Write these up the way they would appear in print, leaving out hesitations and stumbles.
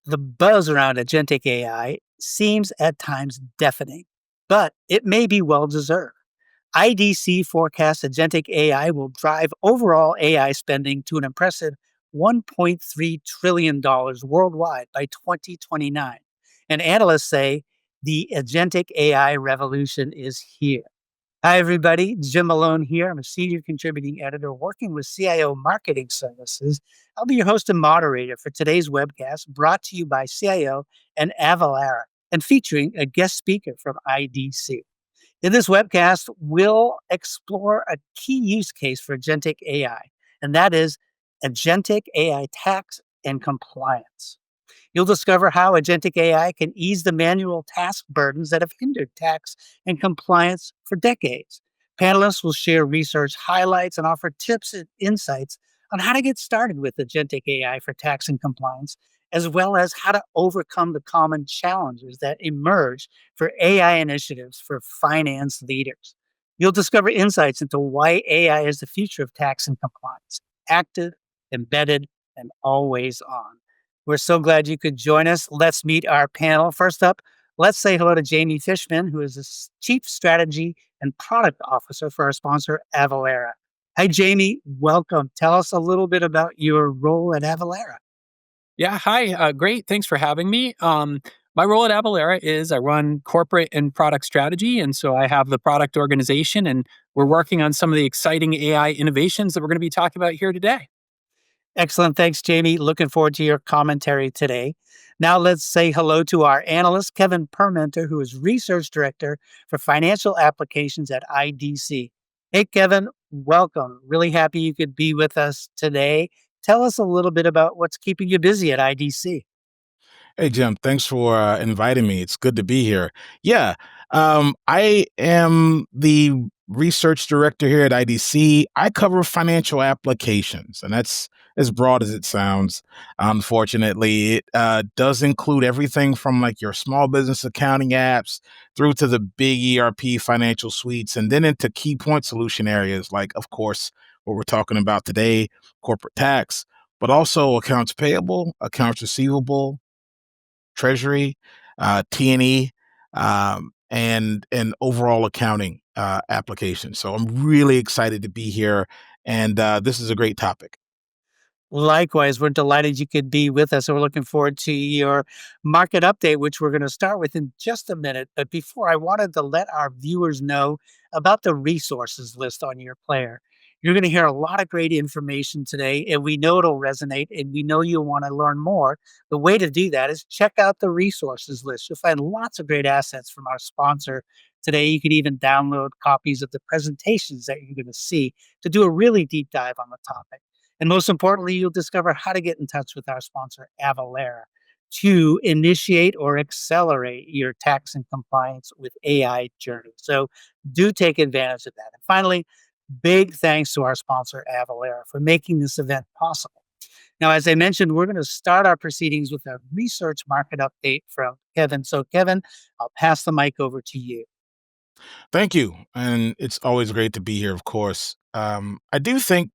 The buzz around agentic AI seems at times deafening, but it may be well deserved. IDC forecasts agentic AI will drive overall AI spending to an impressive $1.3 trillion worldwide by 2029. And analysts say the agentic AI revolution is here. Hi, everybody. Jim Malone here. I'm a senior contributing editor working with CIO Marketing Services. I'll be your host and moderator for today's webcast, brought to you by CIO and Avalara, and featuring a guest speaker from IDC. In this webcast, we'll explore a key use case for agentic AI, and that is agentic AI tax and compliance. You'll discover how agentic AI can ease the manual task burdens that have hindered tax and compliance for decades. Panelists will share research highlights and offer tips and insights on how to get started with agentic AI for tax and compliance, as well as how to overcome the common challenges that emerge for AI initiatives for finance leaders. You'll discover insights into why AI is the future of tax and compliance, active, embedded, and always on. We're so glad you could join us. Let's meet our panel. First up, let's say hello to Jamie Fishman, who is the Chief Strategy and Product Officer for our sponsor, Avalara. Hi, Jamie. Welcome. Tell us a little bit about your role at Avalara. Yeah, hi. Great. Thanks for having me. My role at Avalara is I run corporate and product strategy. And so I have the product organization, and we're working on some of the exciting AI innovations that we're going to be talking about here today. Excellent. Thanks, Jamie. Looking forward to your commentary today. Now let's say hello to our analyst, Kevin Permenter, who is Research Director for Financial Applications at IDC. Hey, Kevin, welcome. Really happy you could be with us today. Tell us a little bit about what's keeping you busy at IDC. Hey, Jim, thanks for inviting me. It's good to be here. Yeah, I am the research director here at IDC. I cover financial applications, and that's as broad as it sounds. Unfortunately, it does include everything from like your small business accounting apps through to the big ERP financial suites, and then into key point solution areas like, of course, what we're talking about today, corporate tax, but also accounts payable, accounts receivable, treasury, T&E, and overall accounting applications. So I'm really excited to be here, and this is a great topic. Likewise, we're delighted you could be with us. And we're looking forward to your market update, which we're going to start with in just a minute. But before, I wanted to let our viewers know about the resources list on your player. You're going to hear a lot of great information today, and we know it'll resonate, and we know you'll want to learn more. The way to do that is check out the resources list. You'll find lots of great assets from our sponsor today. You can even download copies of the presentations that you're going to see to do a really deep dive on the topic. And most importantly, you'll discover how to get in touch with our sponsor, Avalara, to initiate or accelerate your tax and compliance with AI journey. So do take advantage of that. And finally, big thanks to our sponsor, Avalara, for making this event possible. Now, as I mentioned, we're going to start our proceedings with a research market update from Kevin. So, Kevin, I'll pass the mic over to you. Thank you. And it's always great to be here, of course. I do think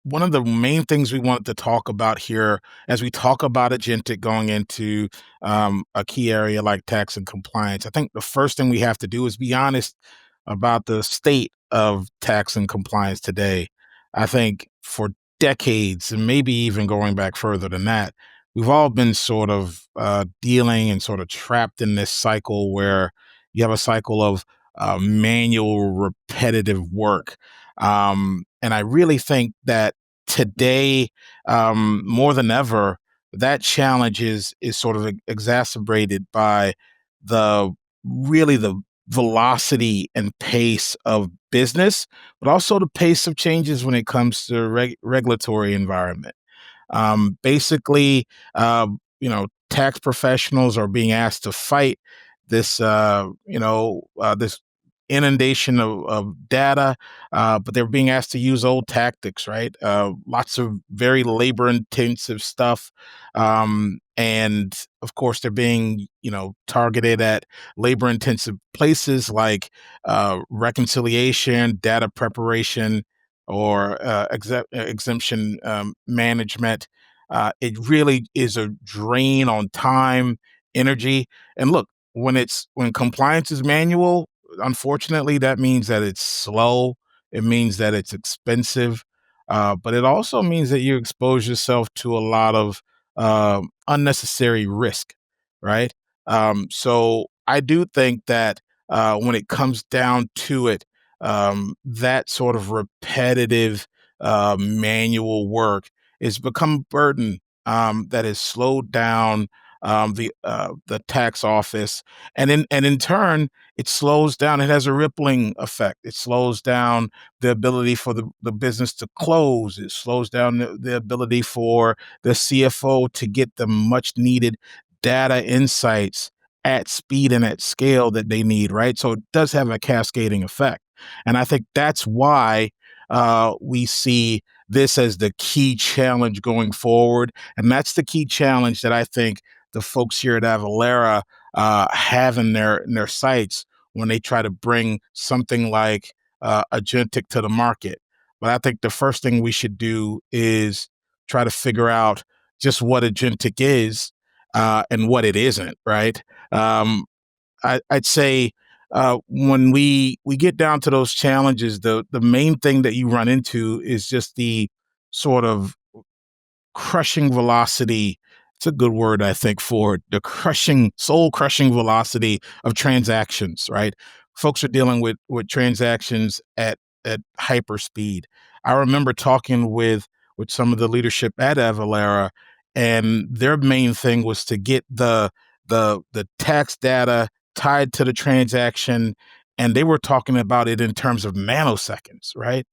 one of the main things we want to talk about here as we talk about agentic going into a key area like tax and compliance, I think the first thing we have to do is be honest about the state of tax and compliance today. I think for decades, and maybe even going back further than that, we've all been sort of dealing and sort of trapped in this cycle where you have a cycle of manual, repetitive work. And I really think that today, more than ever, that challenge is sort of exacerbated by the velocity and pace of business, but also the pace of changes when it comes to regulatory environment. Basically, tax professionals are being asked to fight this, this inundation of data, but they're being asked to use old tactics, right? Lots of very labor intensive stuff. And of course, they're being, targeted at labor intensive places like reconciliation, data preparation, or exemption management. It really is a drain on time, energy. And look, when compliance is manual, unfortunately, that means that it's slow. It means that it's expensive, but it also means that you expose yourself to a lot of unnecessary risk, right? So I do think that when it comes down to it, that sort of repetitive manual work has become a burden that has slowed down the tax office, and in turn, it slows down. It has a rippling effect. It slows down the ability for the business to close. It slows down the ability for the CFO to get the much needed data insights at speed and at scale that they need, right? So it does have a cascading effect. And I think that's why we see this as the key challenge going forward. And that's the key challenge that I think the folks here at Avalara have in their sights when they try to bring something like Agentic to the market. But I think the first thing we should do is try to figure out just what Agentic is and what it isn't, right? I'd say when we get down to those challenges, the main thing that you run into is just the sort of crushing velocity. It's a good word, I think, for it. The crushing, soul crushing velocity of transactions, right? Folks are dealing with transactions at hyper speed. I remember talking with some of the leadership at Avalara, and their main thing was to get the tax data tied to the transaction, and they were talking about it in terms of nanoseconds, right?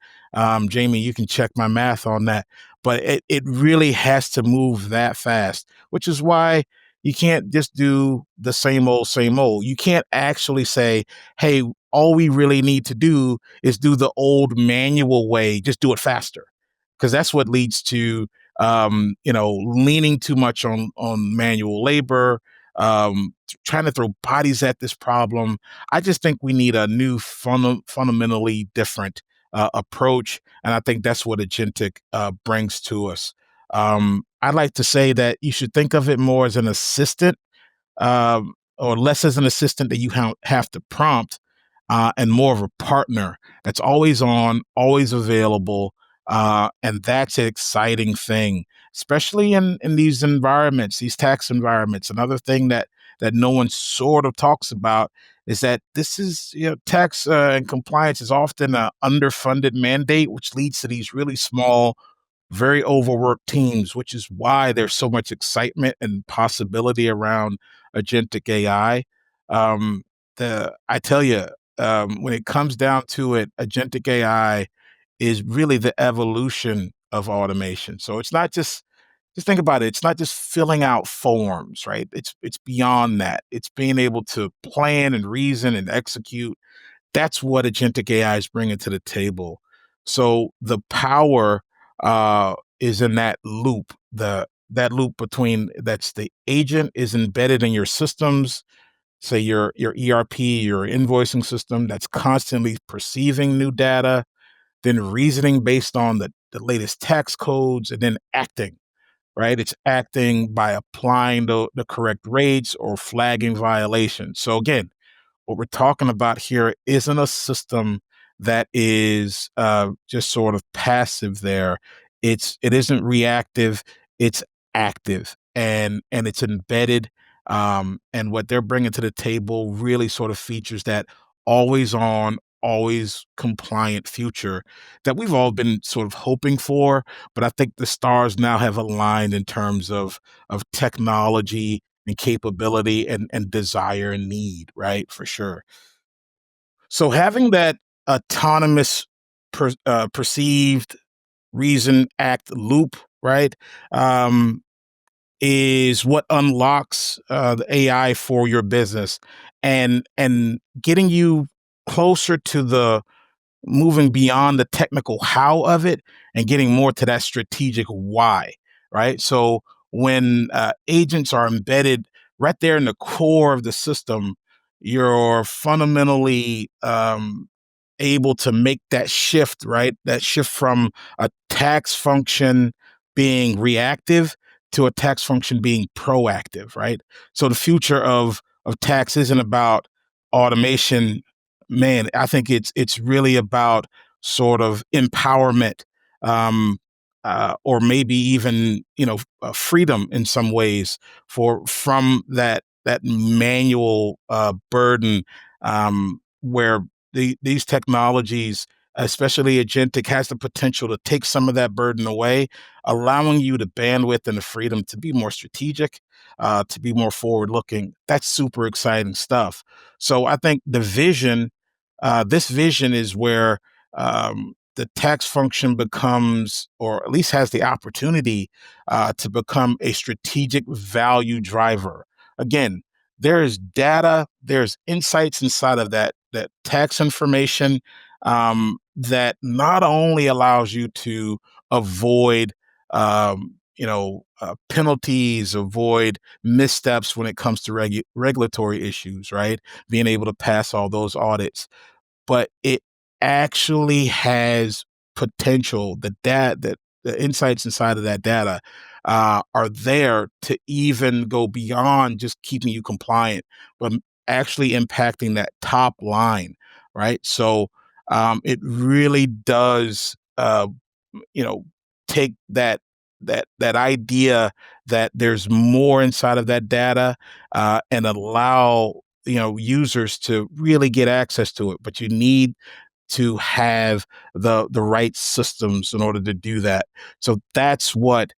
Jamie, you can check my math on that, but it really has to move that fast, which is why you can't just do the same old, same old. You can't actually say, hey, all we really need to do is do the old manual way, just do it faster. Because that's what leads to, leaning too much on manual labor, trying to throw bodies at this problem. I just think we need a new fundamentally different approach. And I think that's what Agentic brings to us. I'd like to say that you should think of it more as an assistant, or less as an assistant that you have to prompt, and more of a partner that's always on, always available. And that's an exciting thing, especially in these environments, these tax environments. Another thing that no one sort of talks about is that this is, tax and compliance is often an underfunded mandate, which leads to these really small, very overworked teams, which is why there's so much excitement and possibility around agentic AI. I tell you, when it comes down to it, agentic AI is really the evolution of automation. So it's not just think about it. It's not just filling out forms, right? It's beyond that. It's being able to plan and reason and execute. That's what agentic AI is bringing to the table. So the power is in that loop. That loop between that's the agent is embedded in your systems, say your ERP, your invoicing system that's constantly perceiving new data, then reasoning based on the latest tax codes, and then acting, right? It's acting by applying the correct rates or flagging violations. So again, what we're talking about here isn't a system that is just sort of passive there. It isn't reactive. It's active, and it's embedded. And what they're bringing to the table really sort of features that always on, always compliant future that we've all been sort of hoping for. But I think the stars now have aligned in terms of technology and capability and desire and need, right? For sure. So having that autonomous perceived reason act loop, right, is what unlocks the AI for your business, and getting you closer to the moving beyond the technical how of it and getting more to that strategic why, right? So when agents are embedded right there in the core of the system, you're fundamentally able to make that shift, right? That shift from a tax function being reactive to a tax function being proactive, right? So the future of tax isn't about automation. Man, I think it's really about sort of empowerment, um, or maybe even freedom in some ways from that manual burden, where these technologies, especially agentic, has the potential to take some of that burden away, allowing you the bandwidth and the freedom to be more strategic, to be more forward looking. That's super exciting stuff. So I think this vision is where the tax function becomes, or at least has the opportunity to become a strategic value driver. Again, there is data, there's insights inside of that tax information, that not only allows you to avoid penalties, avoid missteps when it comes to regulatory issues, right? Being able to pass all those audits, but it actually has potential. That the insights inside of that data are there to even go beyond just keeping you compliant, but actually impacting that top line, right? So it really does, you know, take that idea that there's more inside of that data, and allow users to really get access to it. But you need to have the right systems in order to do that. So that's what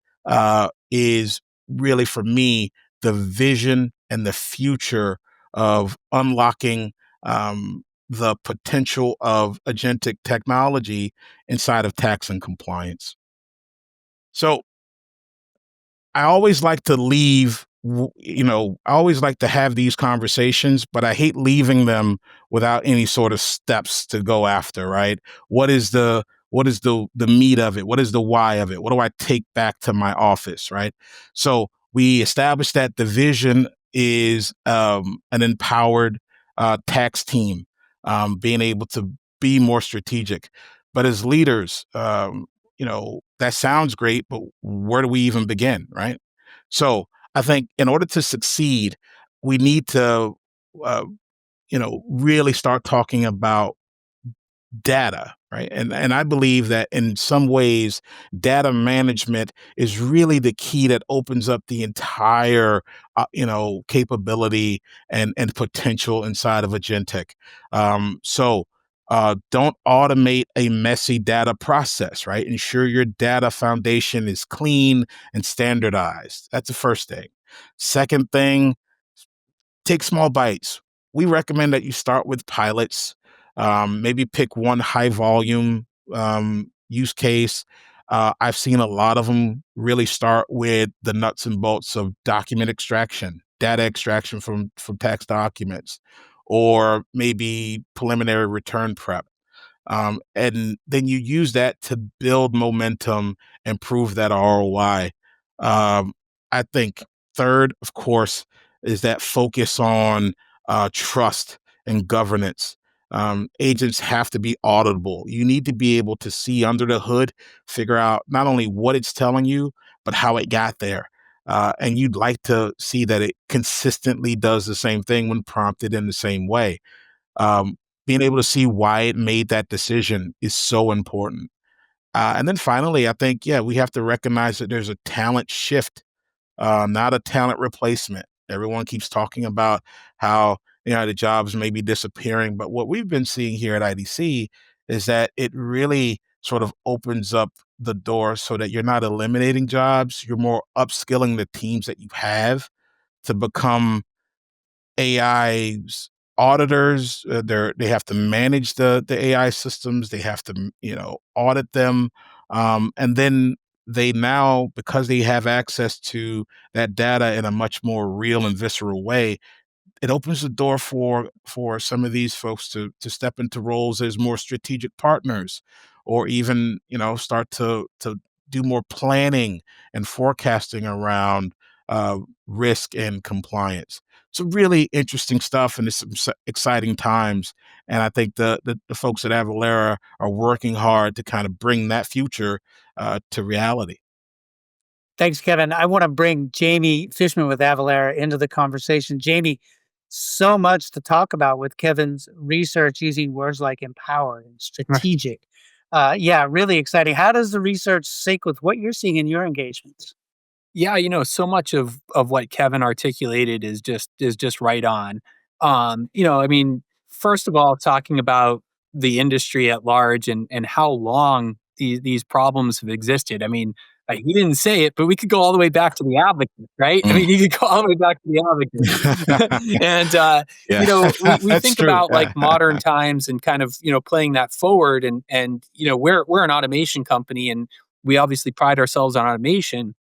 is really, for me, the vision and the future of unlocking the potential of agentic technology inside of tax and compliance. So I always like to I always like to have these conversations, but I hate leaving them without any sort of steps to go after, right? What is the meat of it? What is the why of it? What do I take back to my office, right? So we established that the vision is an empowered tax team, being able to be more strategic. But as leaders, that sounds great, but where do we even begin, right? So I think in order to succeed, we need to, uh, really start talking about data, right? And I believe that in some ways, data management is really the key that opens up the entire, capability and potential inside of agentic. Don't automate a messy data process, right? Ensure your data foundation is clean and standardized. That's the first thing. Second thing, take small bites. We recommend that you start with pilots. Maybe pick one high volume use case. I've seen a lot of them really start with the nuts and bolts of document extraction, data extraction from tax documents, or maybe preliminary return prep. And then you use that to build momentum and prove that ROI. I think third, of course, is that focus on trust and governance. Agents have to be auditable. You need to be able to see under the hood, figure out not only what it's telling you, but how it got there. And you'd like to see that it consistently does the same thing when prompted in the same way. Um, Being able to see why it made that decision is so important. And then finally, I think, yeah, we have to recognize that there's a talent shift, not a talent replacement. Everyone keeps talking about how the jobs may be disappearing, but what we've been seeing here at IDC is that it really sort of opens up the door so that you're not eliminating jobs, you're more upskilling the teams that you have to become AI's auditors. They have to manage the AI systems. They have to audit them, and then they now, because they have access to that data in a much more real and visceral way, it opens the door for some of these folks to step into roles as more strategic partners, or even start to do more planning and forecasting around risk and compliance. It's really interesting stuff, and it's some exciting times. And I think the folks at Avalara are working hard to kind of bring that future to reality. Thanks, Kevin. I want to bring Jamie Fishman with Avalara into the conversation. Jamie, so much to talk about with Kevin's research using words like empower and strategic. Yeah, really exciting. How does the research sync with what you're seeing in your engagements? Yeah, so much of what Kevin articulated is just right on. I mean, first of all, talking about the industry at large and how long these problems have existed. I mean, he didn't say it, but we could go all the way back to the advocate, right? I Mm. mean, you could go all the way back to the advocate, and Yeah, we that's think true. about like modern times and kind of playing that forward, and we're an automation company, and we obviously pride ourselves on automation,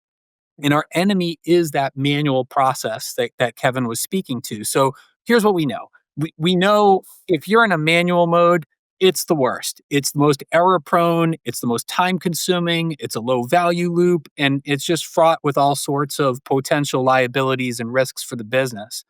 and our enemy is that manual process that Kevin was speaking to. So here's what we know. We know if you're in a manual mode, it's the worst. It's the most error prone. It's the most time consuming. It's a low value loop. And it's just fraught with all sorts of potential liabilities and risks for the business.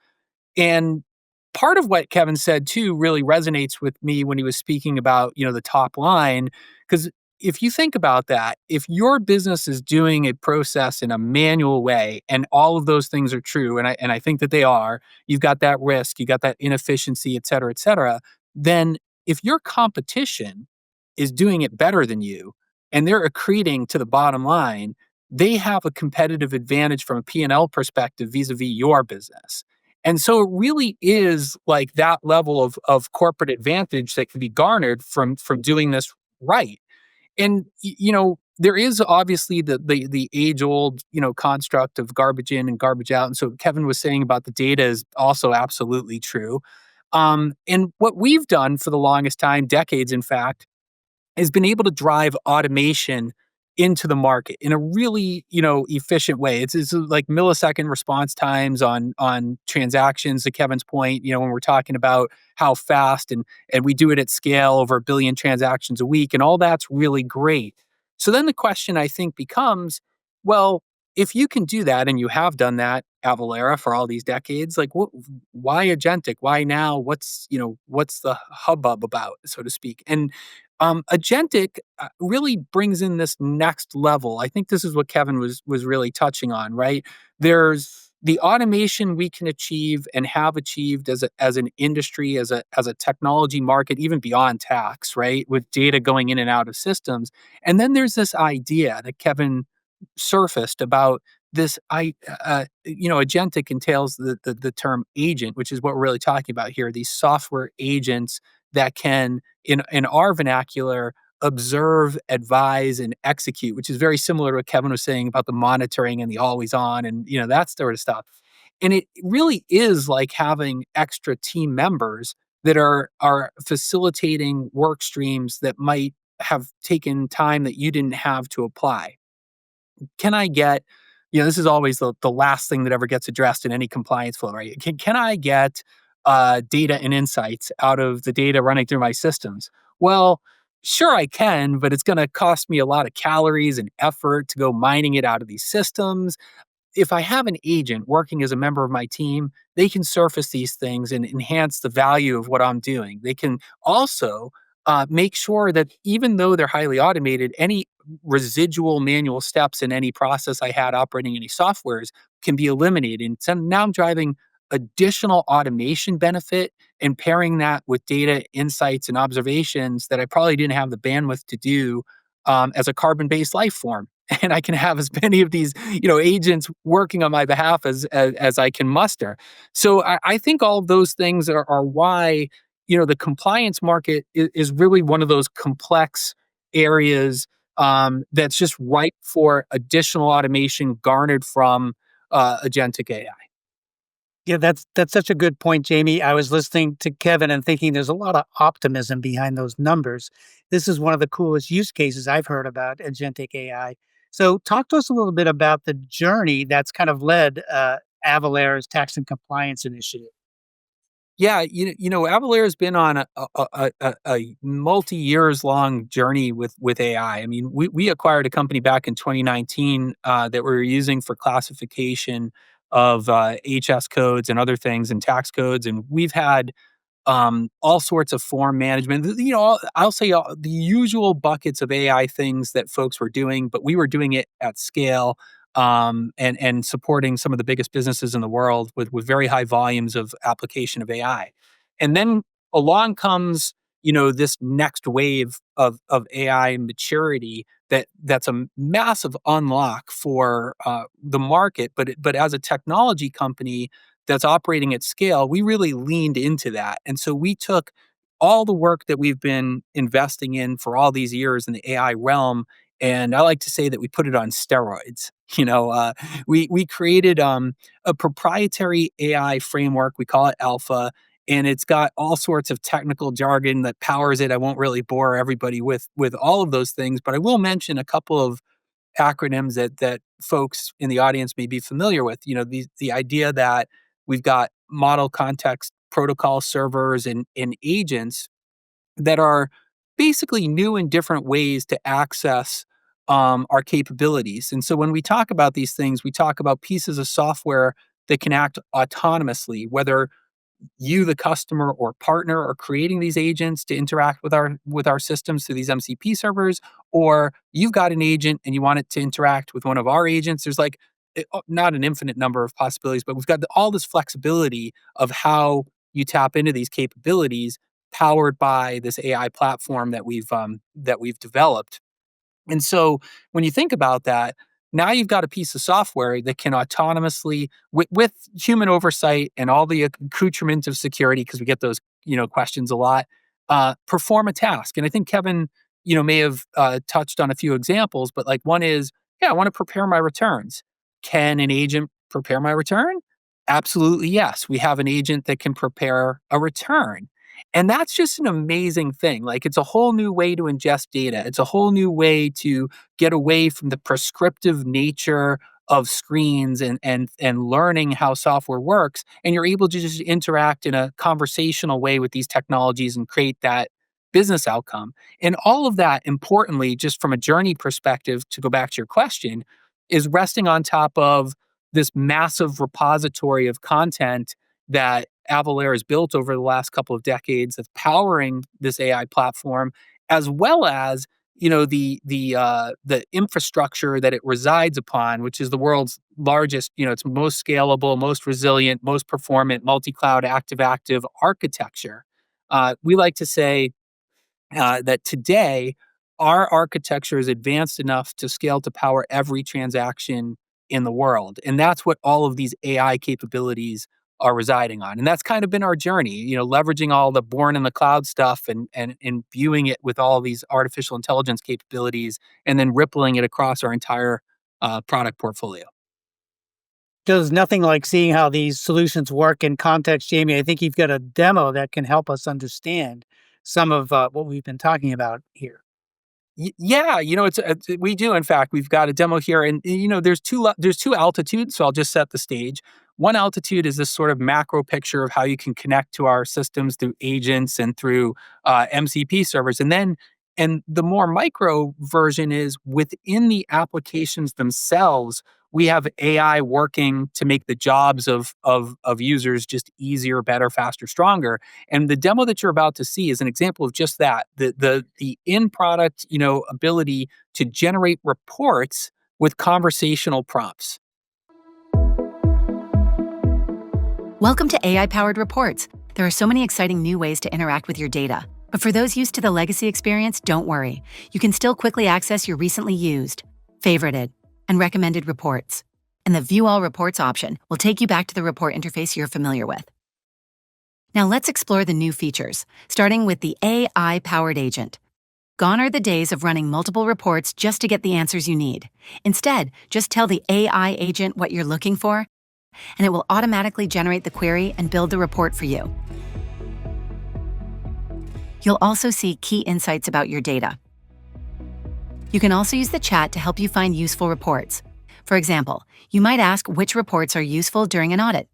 And part of what Kevin said too really resonates with me when he was speaking about, the top line. Because if you think about that, if your business is doing a process in a manual way, and all of those things are true, and I think that they are, you've got that risk, you got that inefficiency, et cetera, then if your competition is doing it better than you and they're accreting to the bottom line, they have a competitive advantage from a P&L perspective vis-a-vis your business. And so it really is like that level of corporate advantage that can be garnered from doing this right. And there is obviously the age old construct of garbage in and garbage out. And so Kevin was saying about the data is also absolutely true. And what we've done for the longest time, decades in fact, has been able to drive automation into the market in a really efficient way. It's like millisecond response times on transactions, to Kevin's point, when we're talking about how fast and we do it at scale over 1 billion transactions a week, and all that's really great. So then the question I think becomes, well, if you can do that and you have done that at Avalara for all these decades, like why agentic, why now, what's the hubbub about, so to speak? And Agentic really brings in this next level. I think this is what Kevin was really touching on, right? There's the automation we can achieve and have achieved as an industry, as a technology market, even beyond tax, right? With data going in and out of systems. And then there's this idea that Kevin surfaced about this agentic entails the term agent, which is what we're really talking about here, these software agents that can, in our vernacular, observe, advise, and execute, which is very similar to what Kevin was saying about the monitoring and the always on and that sort of stuff. And it really is like having extra team members that are facilitating work streams that might have taken time that you didn't have to apply. Can I get, this is always the last thing that ever gets addressed in any compliance flow, right? Can I get data and insights out of the data running through my systems? Well, sure I can, but it's going to cost me a lot of calories and effort to go mining it out of these systems. If I have an agent working as a member of my team, they can surface these things and enhance the value of what I'm doing. They can also make sure that even though they're highly automated, any residual manual steps in any process I had operating any softwares can be eliminated. And so now I'm driving additional automation benefit and pairing that with data insights and observations that I probably didn't have the bandwidth to do as a carbon-based life form. And I can have as many of these, agents working on my behalf as I can muster. So I think all of those things are why, the compliance market is really one of those complex areas that's just ripe for additional automation garnered from agentic AI. Yeah, that's such a good point, Jamie. I was listening to Kevin and thinking there's a lot of optimism behind those numbers. This is one of the coolest use cases I've heard about agentic AI. So, talk to us a little bit about the journey that's kind of led Avalara's tax and compliance initiative. Yeah, Avalara has been on a multi years long journey with AI. I mean, we acquired a company back in 2019 that we were using for classification of HS codes and other things and tax codes, and we've had all sorts of form management. I'll say the usual buckets of AI things that folks were doing, but we were doing it at scale. and supporting some of the biggest businesses in the world with very high volumes of application of AI. And then along comes, this next wave of AI maturity that's a massive unlock for the market. But as a technology company that's operating at scale, we really leaned into that, and so we took all the work that we've been investing in for all these years in the AI realm, and I like to say that we put it on steroids. We created a proprietary AI framework. We call it Alpha, and it's got all sorts of technical jargon that powers it. I won't really bore everybody with all of those things, but I will mention a couple of acronyms that folks in the audience may be familiar with. The idea that we've got model context protocol servers and agents that are basically new and different ways to access our capabilities. And so when we talk about these things, we talk about pieces of software that can act autonomously, whether you, the customer or partner, are creating these agents to interact with our systems through these MCP servers, or you've got an agent and you want it to interact with one of our agents. There's not an infinite number of possibilities, but we've got all this flexibility of how you tap into these capabilities, powered by this AI platform that we've developed. And so when you think about that, now you've got a piece of software that can autonomously, with human oversight and all the accoutrements of security, because we get those questions a lot, perform a task. And I think Kevin, may have touched on a few examples, but like one is, yeah, I want to prepare my returns. Can an agent prepare my return? Absolutely, yes. We have an agent that can prepare a return. And that's just an amazing thing. Like, it's a whole new way to ingest data. It's a whole new way to get away from the prescriptive nature of screens and learning how software works. And you're able to just interact in a conversational way with these technologies and create that business outcome. And all of that, importantly, just from a journey perspective, to go back to your question, is resting on top of this massive repository of content that Avalara has built over the last couple of decades of powering this AI platform, as well as the infrastructure that it resides upon, which is the world's largest, it's most scalable, most resilient, most performant multi-cloud active architecture. We like to say that today our architecture is advanced enough to scale to power every transaction in the world. And that's what all of these AI capabilities are residing on. And that's kind of been our journey, leveraging all the born in the cloud stuff and imbuing it with all these artificial intelligence capabilities and then rippling it across our entire product portfolio. There's nothing like seeing how these solutions work in context, Jamie. I think you've got a demo that can help us understand some of what we've been talking about here. Yeah, we do. In fact, we've got a demo here, and there's two altitudes. So I'll just set the stage. One altitude is this sort of macro picture of how you can connect to our systems through agents and through MCP servers, and the more micro version is within the applications themselves. We have AI working to make the jobs of users just easier, better, faster, stronger. And the demo that you're about to see is an example of just that. The in product, ability to generate reports with conversational prompts. Welcome to AI-powered reports. There are so many exciting new ways to interact with your data. But for those used to the legacy experience, don't worry. You can still quickly access your recently used, favorited, and recommended reports. And the View All Reports option will take you back to the report interface you're familiar with. Now let's explore the new features, starting with the AI-powered agent. Gone are the days of running multiple reports just to get the answers you need. Instead, just tell the AI agent what you're looking for, and it will automatically generate the query and build the report for you. You'll also see key insights about your data. You can also use the chat to help you find useful reports. For example, you might ask which reports are useful during an audit.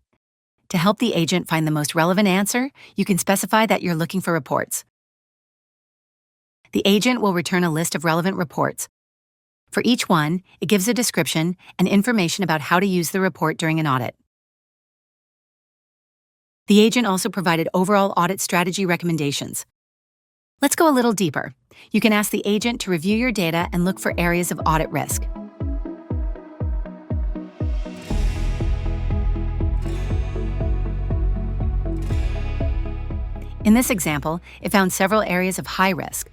To help the agent find the most relevant answer, you can specify that you're looking for reports. The agent will return a list of relevant reports. For each one, it gives a description and information about how to use the report during an audit. The agent also provided overall audit strategy recommendations. Let's go a little deeper. You can ask the agent to review your data and look for areas of audit risk. In this example, it found several areas of high risk,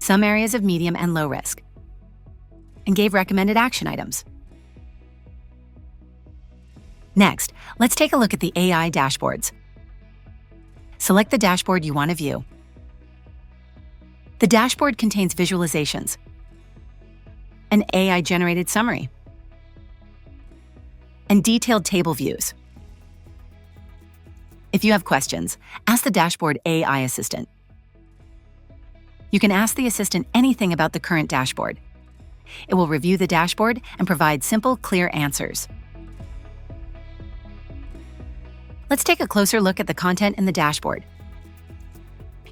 some areas of medium and low risk, and gave recommended action items. Next, let's take a look at the AI dashboards. Select the dashboard you want to view. The dashboard contains visualizations, an AI-generated summary, and detailed table views. If you have questions, ask the dashboard AI assistant. You can ask the assistant anything about the current dashboard. It will review the dashboard and provide simple, clear answers. Let's take a closer look at the content in the dashboard.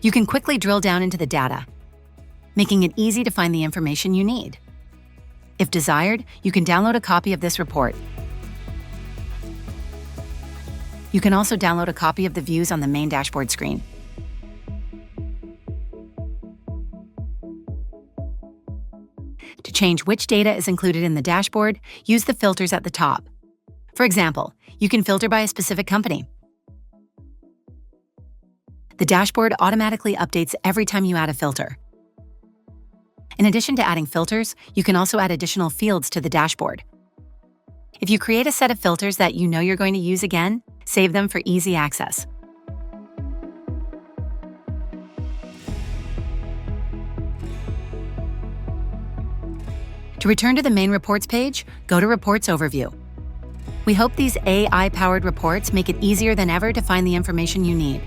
You can quickly drill down into the data, making it easy to find the information you need. If desired, you can download a copy of this report. You can also download a copy of the views on the main dashboard screen. To change which data is included in the dashboard, use the filters at the top. For example, you can filter by a specific company. The dashboard automatically updates every time you add a filter. In addition to adding filters, you can also add additional fields to the dashboard. If you create a set of filters that you know you're going to use again, save them for easy access. To return to the main reports page, go to Reports Overview. We hope these AI-powered reports make it easier than ever to find the information you need.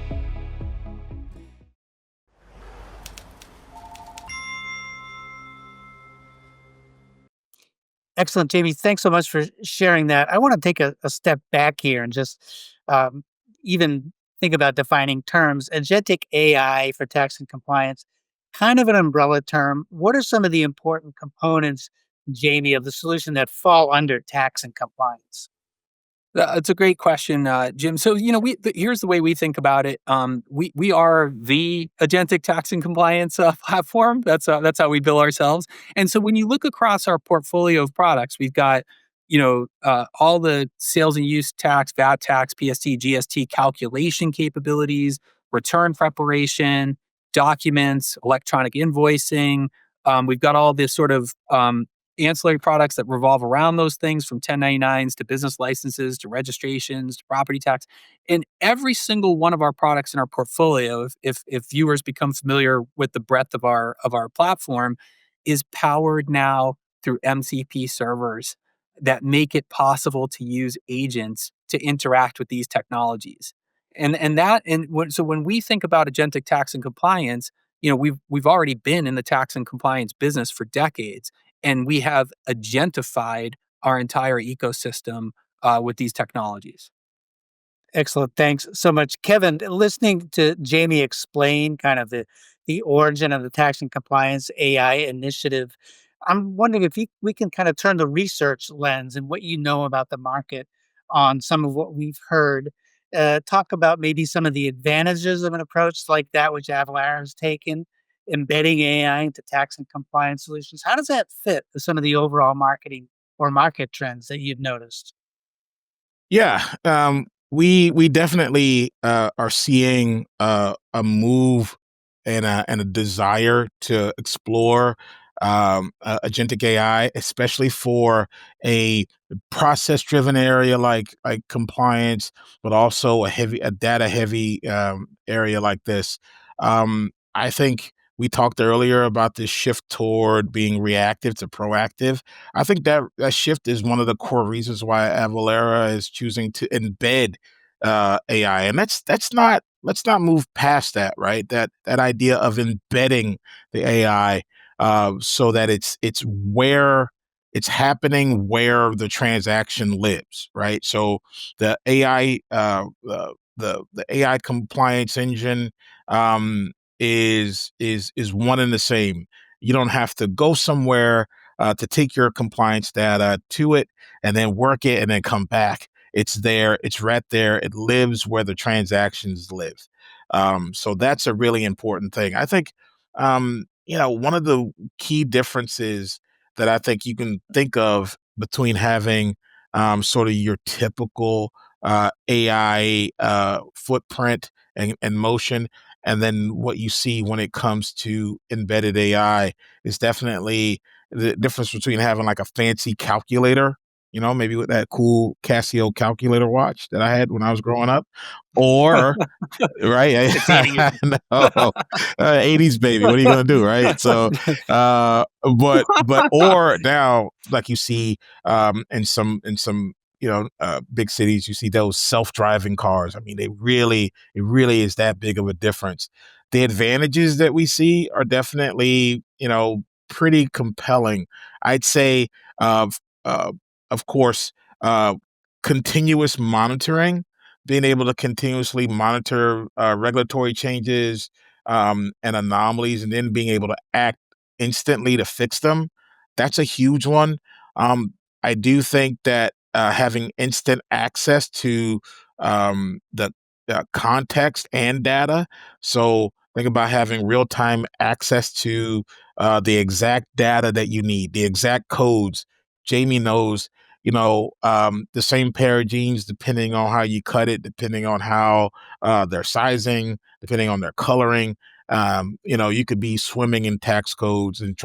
Excellent, Jamie. Thanks so much for sharing that. I want to take a step back here and just even think about defining terms. Agentic AI for tax and compliance, kind of an umbrella term. What are some of the important components, Jamie, of the solution that fall under tax and compliance? It's a great question, Jim. So, here's the way we think about it. We are the Agentic Tax and Compliance platform. That's how we bill ourselves. And so, when you look across our portfolio of products, we've got, all the sales and use tax, VAT tax, PST, GST calculation capabilities, return preparation, documents, electronic invoicing. We've got all this sort of ancillary products that revolve around those things, from 1099s to business licenses to registrations to property tax. And every single one of our products in our portfolio, if viewers become familiar with the breadth of our platform, is powered now through MCP servers that make it possible to use agents to interact with these technologies. So when we think about agentic tax and compliance, we've already been in the tax and compliance business for decades. And we have agentified our entire ecosystem with these technologies. Excellent. Thanks so much, Kevin. Listening to Jamie explain kind of the origin of the tax and compliance AI initiative, I'm wondering if we can kind of turn the research lens and what you know about the market on some of what we've heard. Talk about maybe some of the advantages of an approach like that which Avalara has taken, embedding AI into tax and compliance solutions. How does that fit with some of the overall marketing or market trends that you've noticed? Yeah, we definitely are seeing a move and a desire to explore agentic AI, especially for a process-driven area like compliance, but also a data-heavy area like this. I think we talked earlier about this shift toward being reactive to proactive. I think that shift is one of the core reasons why Avalara is choosing to embed AI, and let's not move past that, right? That idea of embedding the AI so that it's happening where the transaction lives, right? So the AI the AI compliance engine is one and the same. You don't have to go somewhere to take your compliance data to it and then work it and then come back. It's there. It's right there. It lives where the transactions live. So that's a really important thing. I think, one of the key differences that I think you can think of between having sort of your typical AI footprint and motion. And then what you see when it comes to embedded AI is definitely the difference between having like a fancy calculator, maybe with that cool Casio calculator watch that I had when I was growing up, or right. It's dating you. No, 80s baby. What are you gonna do, right? So, but or now, like you see, in some big cities, you see those self-driving cars. I mean, it really is that big of a difference. The advantages that we see are definitely, pretty compelling. I'd say, uh, of course, uh, continuous monitoring, being able to continuously monitor regulatory changes and anomalies, and then being able to act instantly to fix them. That's a huge one. Um, I do think that having instant access to the context and data. So think about having real time access to the exact data that you need, the exact codes. Jamie knows, the same pair of jeans, depending on how you cut it, depending on how their sizing, depending on their coloring. You could be swimming in tax codes and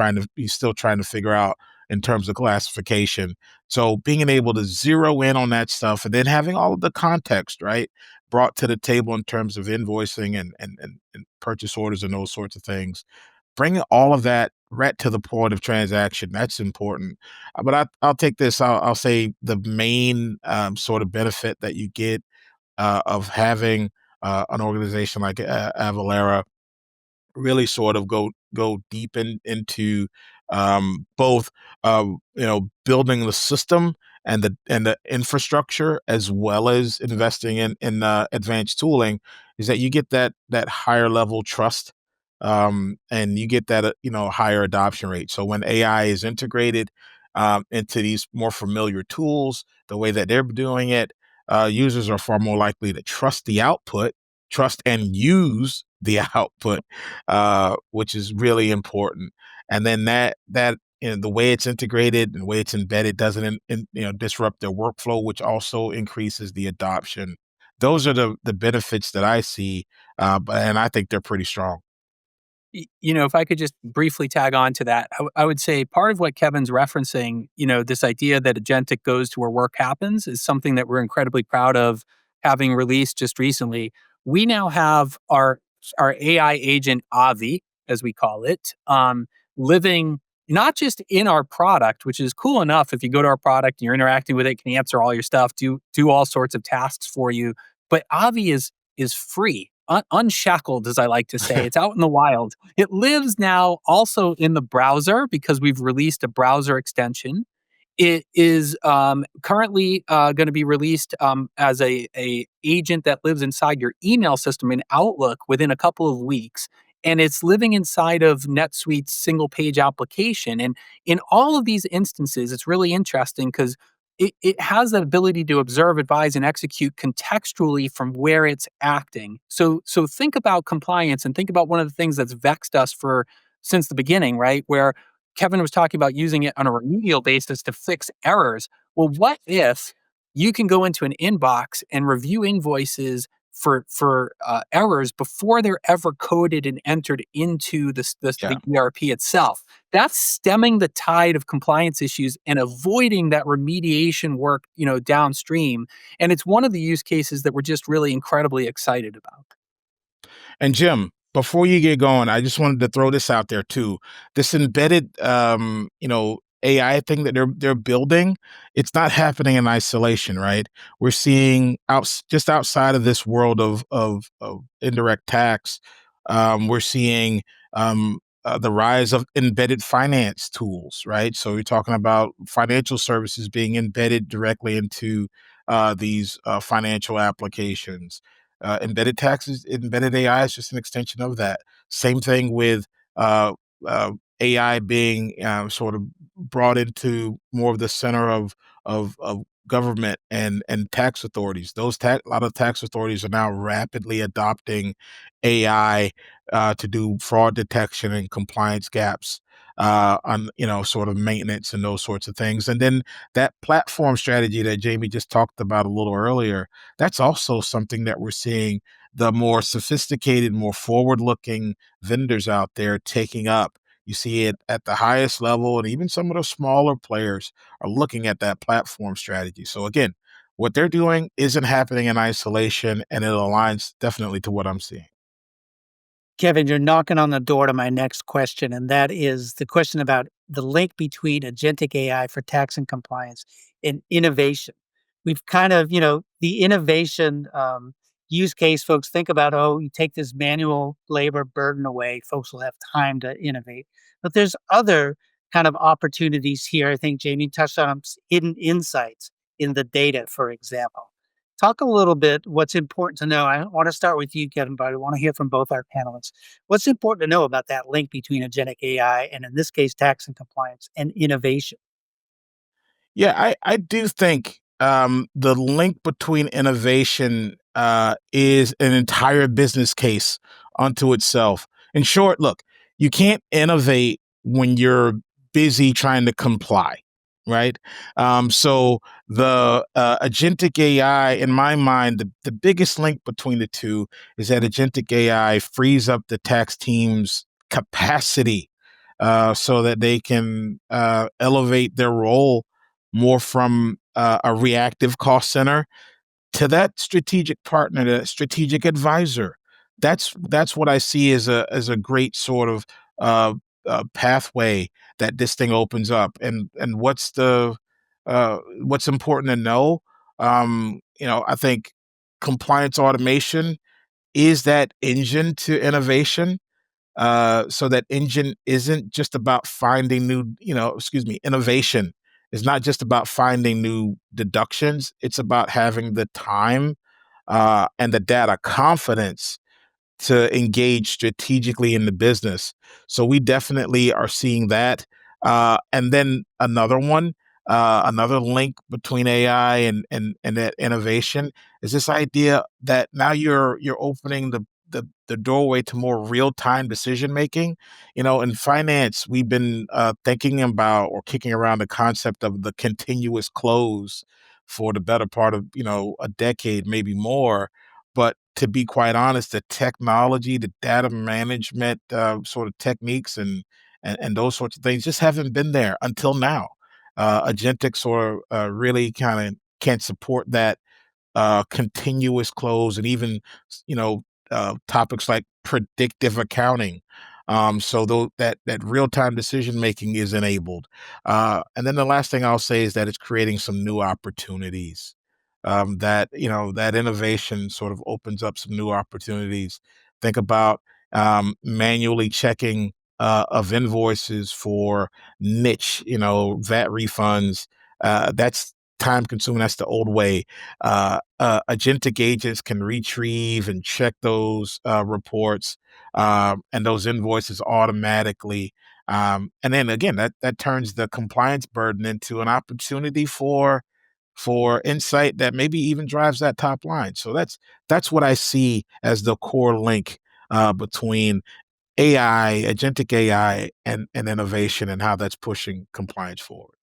still trying to figure out in terms of classification. So being able to zero in on that stuff and then having all of the context, right, brought to the table in terms of invoicing and purchase orders and those sorts of things, bringing all of that right to the point of transaction, that's important. But I'll take this. I'll say the main sort of benefit that you get of having an organization like Avalara really sort of go deep into both building the system and the infrastructure, as well as investing in advanced tooling, is that you get that higher level trust, and you get that higher adoption rate. So when AI is integrated into these more familiar tools, the way that they're doing it, users are far more likely to trust the output, trust and use the output, which is really important. And then that the way it's integrated and the way it's embedded doesn't disrupt their workflow, which also increases the adoption. Those are the benefits that I see, and I think they're pretty strong. If I could just briefly tag on to that, I would say part of what Kevin's referencing, this idea that agentic goes to where work happens, is something that we're incredibly proud of having released just recently. We now have our AI agent Avi, as we call it, living not just in our product, which is cool enough. If you go to our product and you're interacting with it, can answer all your stuff, do all sorts of tasks for you. But Avi is free, unshackled, as I like to say. It's out in the wild. It lives now also in the browser because we've released a browser extension. It is currently going to be released as a agent that lives inside your email system in Outlook within a couple of weeks. And it's living inside of NetSuite's single page application. And in all of these instances, it's really interesting because it has the ability to observe, advise, and execute contextually from where it's acting. So think about compliance and think about one of the things that's vexed us for since the beginning, right? Where Kevin was talking about using it on a remedial basis to fix errors. Well, what if you can go into an inbox and review invoices for errors before they're ever coded and entered into Yeah. the ERP itself? That's stemming the tide of compliance issues and avoiding that remediation work, downstream. And it's one of the use cases that we're just really incredibly excited about. And Jim, before you get going, I just wanted to throw this out there too. This embedded, AI thing that they're building, it's not happening in isolation, right? We're seeing just outside of this world of indirect tax, we're seeing the rise of embedded finance tools, right? So you're talking about financial services being embedded directly into these financial applications. Embedded taxes, embedded AI is just an extension of that. Same thing with uh, uh, AI being sort of brought into more of the center of government and tax authorities. A lot of tax authorities are now rapidly adopting AI to do fraud detection and compliance gaps on sort of maintenance and those sorts of things. And then that platform strategy that Jamie just talked about a little earlier, that's also something that we're seeing the more sophisticated, more forward-looking vendors out there taking up. You see it at the highest level, and even some of the smaller players are looking at that platform strategy. So again, what they're doing isn't happening in isolation, and it aligns definitely to what I'm seeing. Kevin, you're knocking on the door to my next question, and that is the question about the link between agentic AI for tax and compliance and innovation. We've kind of, the innovation use case, folks think about, oh, you take this manual labor burden away, folks will have time to innovate. But there's other kind of opportunities here. I think Jamie touched on 'em, hidden insights in the data, for example. Talk a little bit what's important to know. I want to start with you, Kevin, but I want to hear from both our panelists. What's important to know about that link between agentic AI and, in this case, tax and compliance and innovation? Yeah, I do think the link between innovation is an entire business case unto itself. In short, look, you can't innovate when you're busy trying to comply, right? So the agentic AI, in my mind, the biggest link between the two is that agentic AI frees up the tax team's capacity so that they can elevate their role more from a reactive cost center to that strategic partner, that strategic advisor. That's what I see as a great sort of pathway that this thing opens up. And what's important to know? I think compliance automation is that engine to innovation, so that engine isn't just about finding new, innovation is not just about finding new deductions. It's about having the time and the data confidence to engage strategically in the business. So we definitely are seeing that. And then another link between AI and that innovation is this idea that now you're opening the doorway to more real time decision making. In finance, we've been thinking about or kicking around the concept of the continuous close for the better part of a decade, maybe more. But to be quite honest, the technology, the data management sort of techniques and those sorts of things just haven't been there until now. Agentic sort of really kind of can't support that continuous close and even topics like predictive accounting. So that real time decision making is enabled. And then the last thing I'll say is that it's creating some new opportunities. That innovation sort of opens up some new opportunities. Think about manually checking of invoices for niche, VAT refunds. That's time consuming. That's the old way. Agentic agents can retrieve and check those reports and those invoices automatically. And then again, that turns the compliance burden into an opportunity for insight that maybe even drives that top line. So that's what I see as the core link between AI, agentic AI, and innovation, and how that's pushing compliance forward.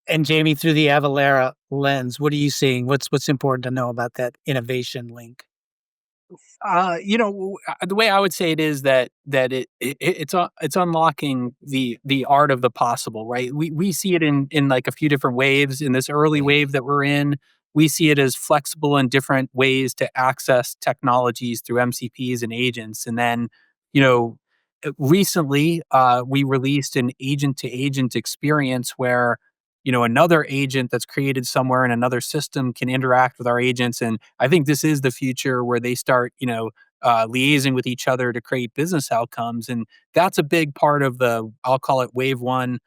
And Jamie, through the Avalara lens, what are you seeing? What's important to know about that innovation link? The way I would say it is it's unlocking the art of the possible, right? We see it in like a few different waves. In this early wave that we're in, we see it as flexible and different ways to access technologies through MCPs and agents. And then, you know, recently we released an agent to agent experience where another agent that's created somewhere in another system can interact with our agents. And I think this is the future where they start liaising with each other to create business outcomes. And that's a big part of the, I'll call it wave one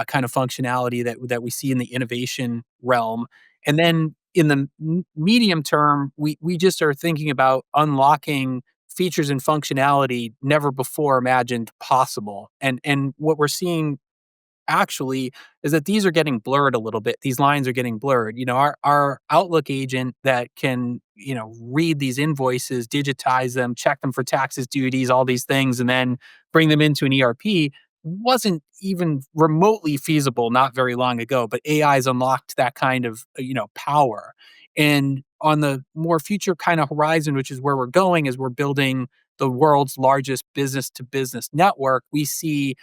kind of functionality that we see in the innovation realm. And then in the medium term, we just are thinking about unlocking features and functionality never before imagined possible. And what we're seeing actually is that these are getting blurred a little bit. These lines are getting blurred. Our Outlook agent that can, read these invoices, digitize them, check them for taxes, duties, all these things, and then bring them into an ERP wasn't even remotely feasible not very long ago. But AI's unlocked that kind of, power. And on the more future kind of horizon, which is where we're going, is we're building the world's largest business to business network. We see,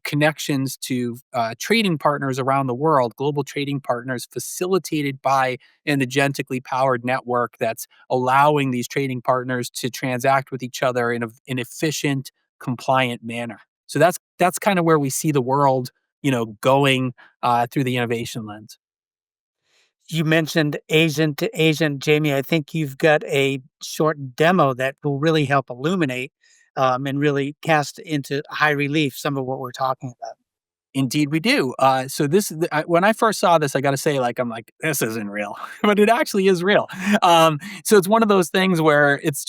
connections to trading partners around the world, global trading partners facilitated by an agentically powered network that's allowing these trading partners to transact with each other in an efficient, compliant manner. So that's kind of where we see the world, going through the innovation lens. You mentioned agent to agent, Jamie. I think you've got a short demo that will really help illuminate and really cast into high relief some of what we're talking about. Indeed, we do. So when I first saw this, I got to say, I'm like, this isn't real, but it actually is real. So it's one of those things where it's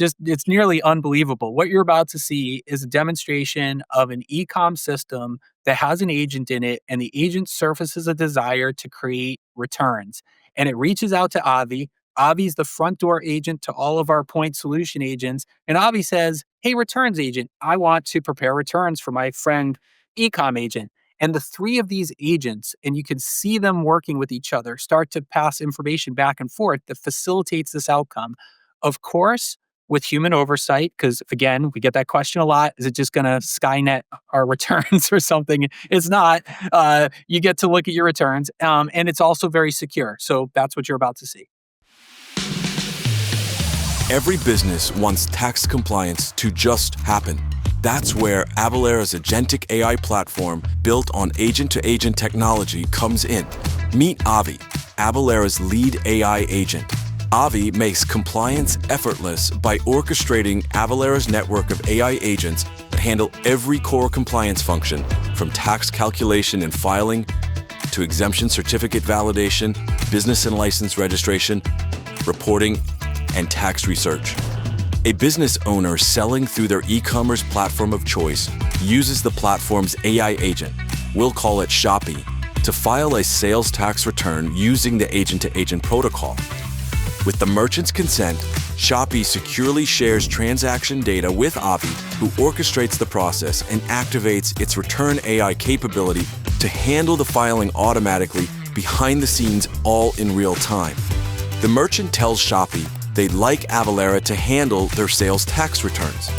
nearly unbelievable. What you're about to see is a demonstration of an e-com system that has an agent in it, and the agent surfaces a desire to create returns, and it reaches out to Avi. Avi's the front door agent to all of our point solution agents, and Avi says, "Hey, returns agent, I want to prepare returns for my friend e-com agent." And the three of these agents, and you can see them working with each other, start to pass information back and forth that facilitates this outcome. Of course, with human oversight, because again, we get that question a lot. Is it just going to Skynet our returns or something? It's not. You get to look at your returns, and it's also very secure. So that's what you're about to see. Every business wants tax compliance to just happen. That's where Avalara's Agentic AI platform, built on agent-to-agent technology, comes in. Meet Avi, Avalara's lead AI agent. Avi makes compliance effortless by orchestrating Avalara's network of AI agents that handle every core compliance function, from tax calculation and filing to exemption certificate validation, business and license registration, reporting, and tax research. A business owner selling through their e-commerce platform of choice uses the platform's AI agent, we'll call it Shopee, to file a sales tax return using the agent-to-agent protocol. With the merchant's consent, Shopee securely shares transaction data with Avi, who orchestrates the process and activates its return AI capability to handle the filing automatically behind the scenes, all in real time. The merchant tells Shopee they'd like Avalara to handle their sales tax returns.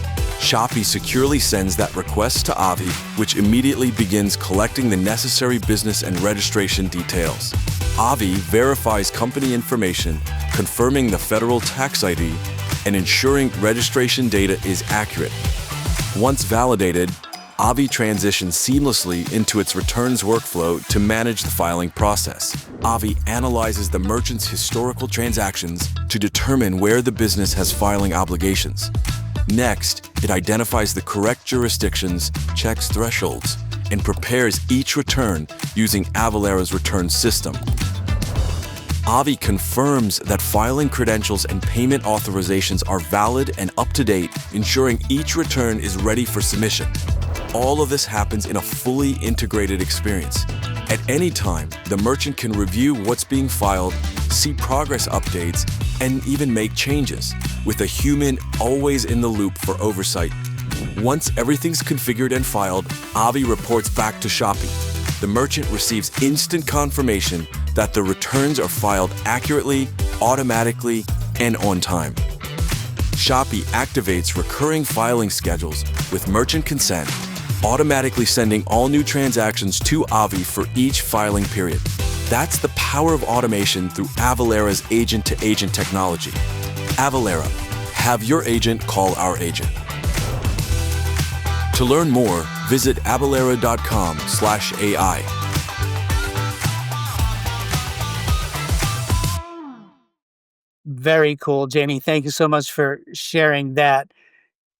Shopee securely sends that request to Avi, which immediately begins collecting the necessary business and registration details. Avi verifies company information, confirming the federal tax ID and ensuring registration data is accurate. Once validated, Avi transitions seamlessly into its returns workflow to manage the filing process. Avi analyzes the merchant's historical transactions to determine where the business has filing obligations. Next, it identifies the correct jurisdictions, checks thresholds, and prepares each return using Avalara's return system. Avi confirms that filing credentials and payment authorizations are valid and up to date, ensuring each return is ready for submission. All of this happens in a fully integrated experience. At any time, the merchant can review what's being filed, see progress updates, and even make changes, with a human always in the loop for oversight. Once everything's configured and filed, Avi reports back to Shopee. The merchant receives instant confirmation that the returns are filed accurately, automatically, and on time. Shopee activates recurring filing schedules with merchant consent, automatically sending all new transactions to Avi for each filing period. That's the power of automation through Avalara's agent-to-agent technology. Avalara, have your agent call our agent. To learn more, visit avalara.com/AI. Very cool, Jamie. Thank you so much for sharing that.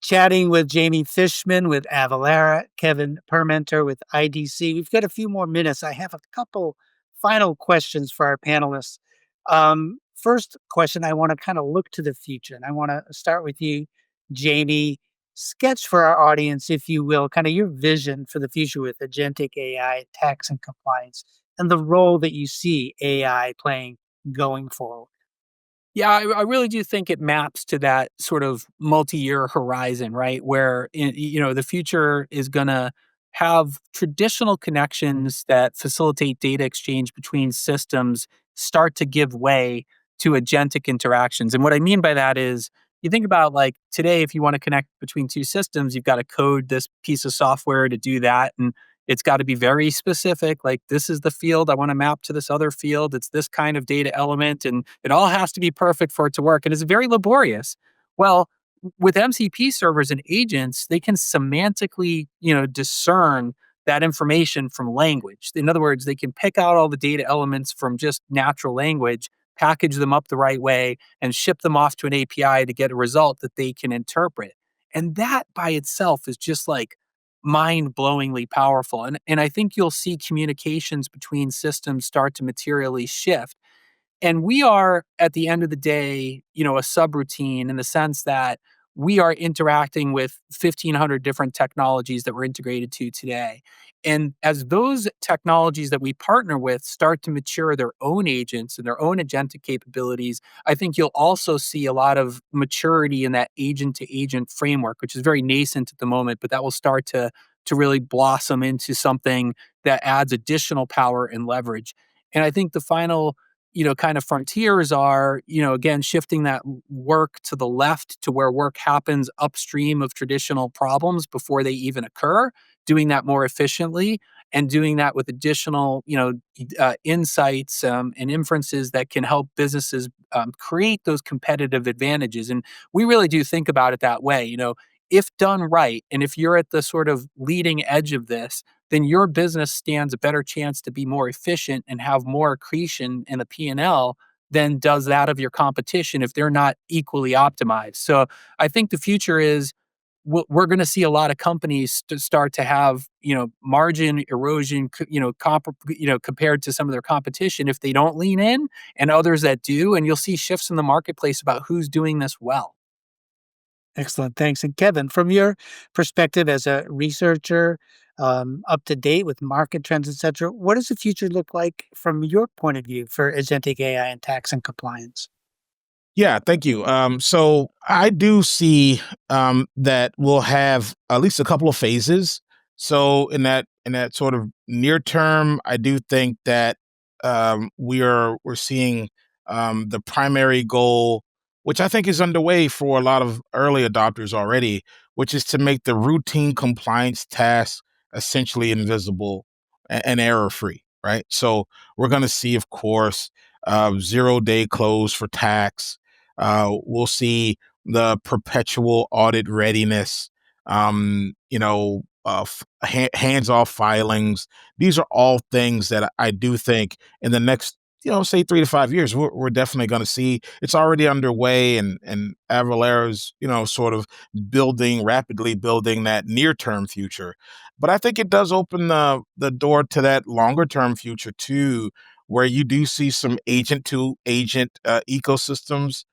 Chatting with Jamie Fishman with Avalara, Kevin Permenter with IDC. We've got a few more minutes. I have a couple final questions for our panelists. First question, I want to kind of look to the future, and I want to start with you, Jamie. Sketch for our audience, if you will, kind of your vision for the future with agentic AI, tax and compliance, and the role that you see AI playing going forward. Yeah, I really do think it maps to that sort of multi-year horizon, right? Where the future is going to have traditional connections that facilitate data exchange between systems start to give way to agentic interactions. And what I mean by that is you think about like today, if you want to connect between two systems, you've got to code this piece of software to do that. And it's got to be very specific. Like, this is the field I want to map to this other field. It's this kind of data element, and it all has to be perfect for it to work. And it's very laborious. Well, with MCP servers and agents, they can semantically, discern that information from language. In other words, they can pick out all the data elements from just natural language, package them up the right way, and ship them off to an API to get a result that they can interpret. And that by itself is just like mind-blowingly powerful. And I think you'll see communications between systems start to materially shift. And we are, at the end of the day, a subroutine in the sense that we are interacting with 1,500 different technologies that we're integrated to today. And as those technologies that we partner with start to mature their own agents and their own agentic capabilities, I think you'll also see a lot of maturity in that agent to agent framework, which is very nascent at the moment, but that will start to really blossom into something that adds additional power and leverage. And I think the final kind of frontiers are, again, shifting that work to the left to where work happens upstream of traditional problems before they even occur, doing that more efficiently and doing that with additional, insights and inferences that can help businesses create those competitive advantages. And we really do think about it that way. If done right, and if you're at the sort of leading edge of this, then your business stands a better chance to be more efficient and have more accretion in the P&L than does that of your competition if they're not equally optimized. So I think the future is we're going to see a lot of companies start to have margin erosion compared to some of their competition if they don't lean in, and others that do, and you'll see shifts in the marketplace about who's doing this well. Excellent. Thanks. And Kevin, from your perspective as a researcher, up to date with market trends, et cetera, what does the future look like from your point of view for agentic AI and tax and compliance? Yeah, thank you. So I do see that we'll have at least a couple of phases. So in that sort of near term, I do think that we're seeing the primary goal, which I think is underway for a lot of early adopters already, which is to make the routine compliance tasks essentially invisible and error free. Right. So we're going to see, of course, 0-day close for tax. We'll see the perpetual audit readiness, hands-off filings. These are all things that I do think in the next, say 3 to 5 years, we're definitely going to see. It's already underway, and Avalara's, sort of rapidly building that near-term future. But I think it does open the door to that longer-term future too, where you do see some agent-to-agent ecosystems.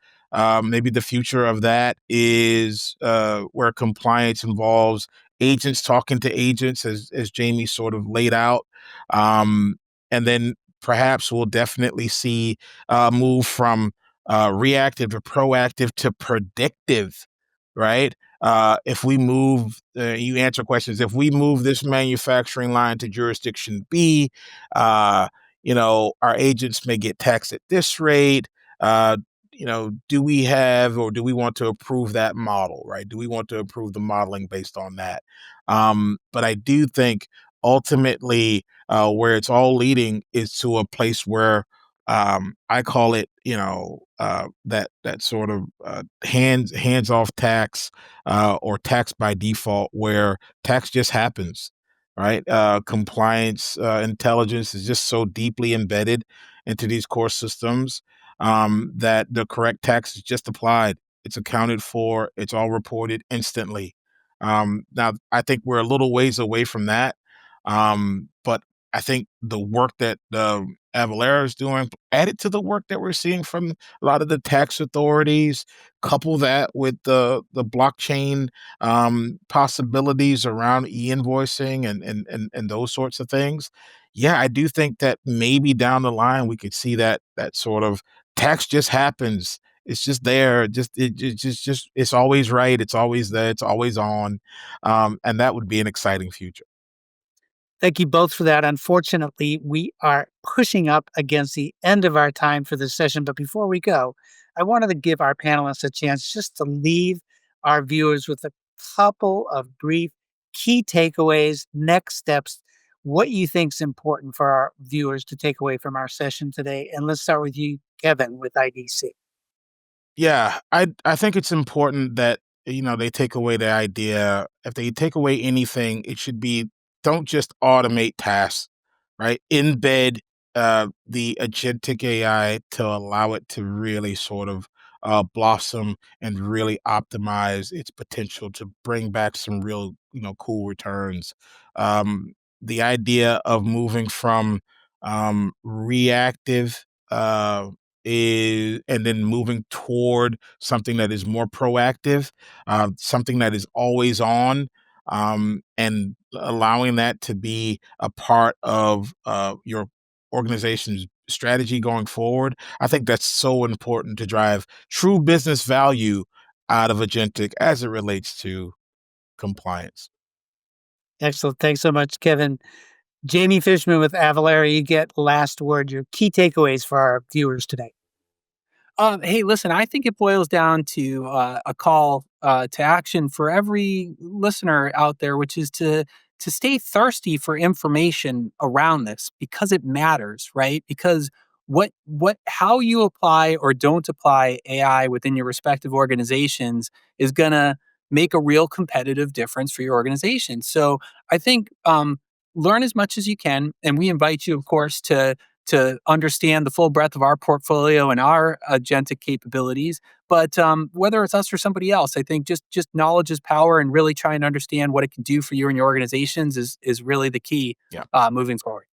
Maybe the future of that is where compliance involves agents talking to agents, as Jamie sort of laid out. And then perhaps we'll definitely see move from reactive to proactive to predictive, right? If we move, you answer questions, if we move this manufacturing line to jurisdiction B, our agents may get taxed at this rate. Uh, do we have, or do we want to approve that model, right? Do we want to approve the modeling based on that? But I do think ultimately where it's all leading is to a place where I call it, that sort of hands off tax or tax by default, where tax just happens, right? Compliance intelligence is just so deeply embedded into these core systems that the correct tax is just applied. It's accounted for. It's all reported instantly. Now, I think we're a little ways away from that. But I think the work that Avalara is doing, added to the work that we're seeing from a lot of the tax authorities, couple that with the blockchain possibilities around e-invoicing and those sorts of things. Yeah, I do think that maybe down the line we could see that sort of tax just happens. It's just there. Just it's always right. It's always there. It's always on, and that would be an exciting future. Thank you both for that. Unfortunately, we are pushing up against the end of our time for this session. But before we go, I wanted to give our panelists a chance just to leave our viewers with a couple of brief key takeaways, next steps, what you think is important for our viewers to take away from our session today. And let's start with you, Kevin, with IDC. Yeah, I think it's important that, they take away the idea. If they take away anything, it should be, don't just automate tasks, right? Embed the agentic AI to allow it to really sort of blossom and really optimize its potential to bring back some real, cool returns. The idea of moving from reactive is and then moving toward something that is more proactive, something that is always on, and allowing that to be a part of your organization's strategy going forward. I think that's so important to drive true business value out of agentic as it relates to compliance. Excellent. Thanks so much, Kevin. Jamie Fishman with Avalara, you get last word, your key takeaways for our viewers today. Hey, listen, I think it boils down to a call to action for every listener out there, which is to stay thirsty for information around this because it matters, right? Because how you apply or don't apply AI within your respective organizations is gonna make a real competitive difference for your organization. So I think learn as much as you can, and we invite you, of course, to understand the full breadth of our portfolio and our agentic capabilities. But whether it's us or somebody else, I think just knowledge is power, and really trying to understand what it can do for you and your organizations is really the key Yeah. moving forward.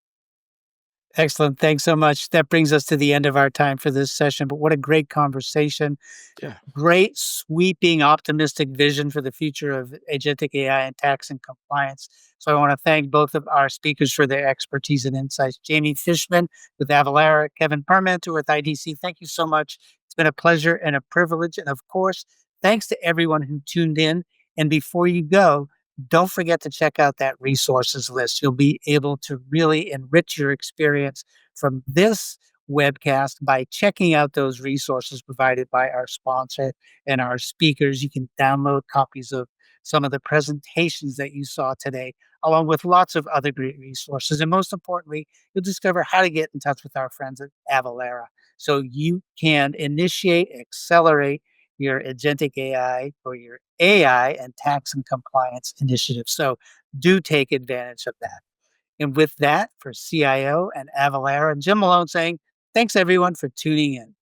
Excellent. Thanks so much. That brings us to the end of our time for this session. But what a great conversation. Yeah. Great, sweeping, optimistic vision for the future of agentic AI and tax and compliance. So I want to thank both of our speakers for their expertise and insights. Jamie Fishman with Avalara, Kevin Parmenter with IDC. Thank you so much. It's been a pleasure and a privilege. And of course, thanks to everyone who tuned in. And before you go, don't forget to check out that resources list. You'll be able to really enrich your experience from this webcast by checking out those resources provided by our sponsor and our speakers. You can download copies of some of the presentations that you saw today, along with lots of other great resources. And most importantly, you'll discover how to get in touch with our friends at Avalara so you can initiate, accelerate your agentic AI or your AI and tax and compliance initiative. So do take advantage of that. And with that, for CIO and Avalara, Jim Malone saying, thanks everyone for tuning in.